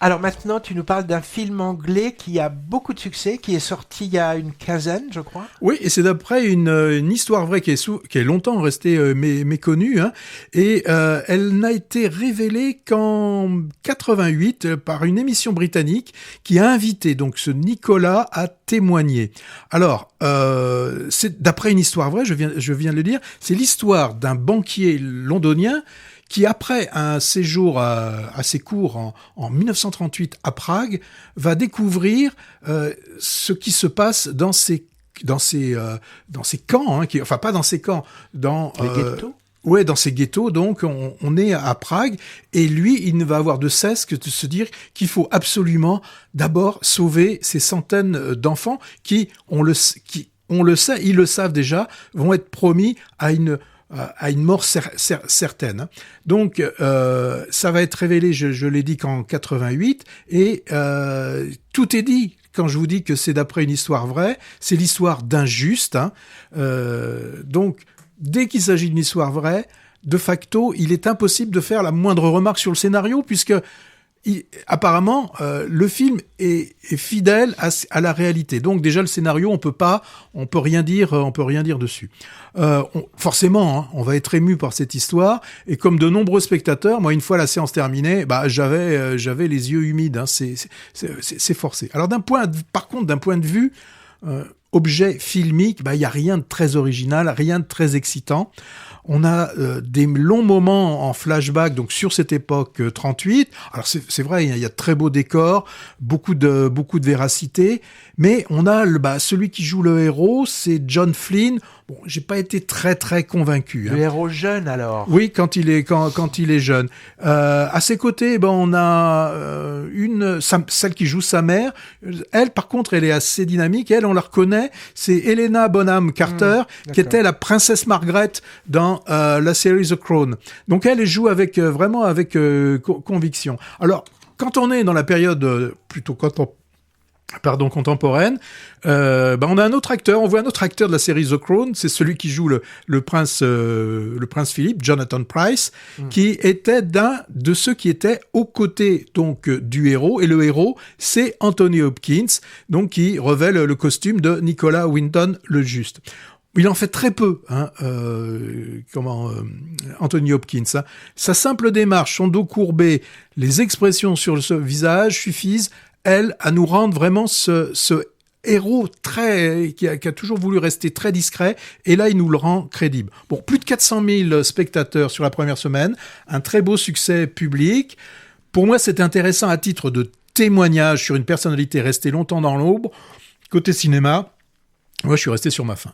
Alors maintenant, tu nous parles d'un film anglais qui a beaucoup de succès, qui est sorti il y a une quinzaine, je crois. Oui, et c'est d'après une histoire vraie qui est longtemps restée méconnue, hein, et elle n'a été révélée qu'en 88 par une émission britannique qui a invité donc ce Nicolas à témoigner. Alors, c'est d'après une histoire vraie, je viens de le dire, c'est l'histoire d'un banquier londonien qui, après un séjour assez court en 1938 à Prague, va découvrir ce qui se passe dans ces camps, hein, enfin pas dans ces camps, dans les ghettos. Ouais, dans ces ghettos. Donc, on est à Prague, et lui, il ne va avoir de cesse que de se dire qu'il faut absolument d'abord sauver ces centaines d'enfants qui, on le sait, ils le savent déjà, vont être promis à une mort certaine. Donc, ça va être révélé, je l'ai dit, qu'en 88, et tout est dit. Quand je vous dis que c'est d'après une histoire vraie, c'est l'histoire d'un juste. Hein. Donc, dès qu'il s'agit d'une histoire vraie, de facto, il est impossible de faire la moindre remarque sur le scénario, puisque apparemment, le film est fidèle à la réalité. Donc déjà le scénario, on peut rien dire dessus. Forcément, hein, on va être ému par cette histoire. Et comme de nombreux spectateurs, moi, une fois la séance terminée, j'avais les yeux humides. Hein, c'est forcé. Alors par contre, d'un point de vue objet filmique, il y a rien de très original, rien de très excitant. On a des longs moments en flashback, donc sur cette époque 38. Alors c'est vrai, il y a de très beaux décors, beaucoup de véracité, mais on a celui qui joue le héros, c'est John Flynn. Bon, j'ai pas été très très convaincu. Le héros jeune alors. Oui, quand il est jeune. À ses côtés, on a celle qui joue sa mère. Elle, par contre, elle est assez dynamique. Elle, on la reconnaît. C'est Helena Bonham Carter, qui était la princesse Margaret dans la série The Crown. Donc elle joue vraiment avec conviction. Alors, quand on est dans la période plutôt contemporaine, on a un autre acteur, on voit un autre acteur de la série The Crown, c'est celui qui joue le prince Philip, Jonathan Pryce, qui était d'un de ceux qui étaient aux côtés donc du héros, et le héros c'est Anthony Hopkins, donc qui revêt le costume de Nicolas Winton le Juste. Il en fait très peu, hein, Anthony Hopkins. Hein. Sa simple démarche, son dos courbé, les expressions sur ce visage suffisent, à nous rendre vraiment ce héros qui a toujours voulu rester très discret, et là, il nous le rend crédible. Bon, plus de 400 000 spectateurs sur la première semaine, un très beau succès public. Pour moi, c'est intéressant à titre de témoignage sur une personnalité restée longtemps dans l'ombre. Côté cinéma, moi, je suis resté sur ma faim.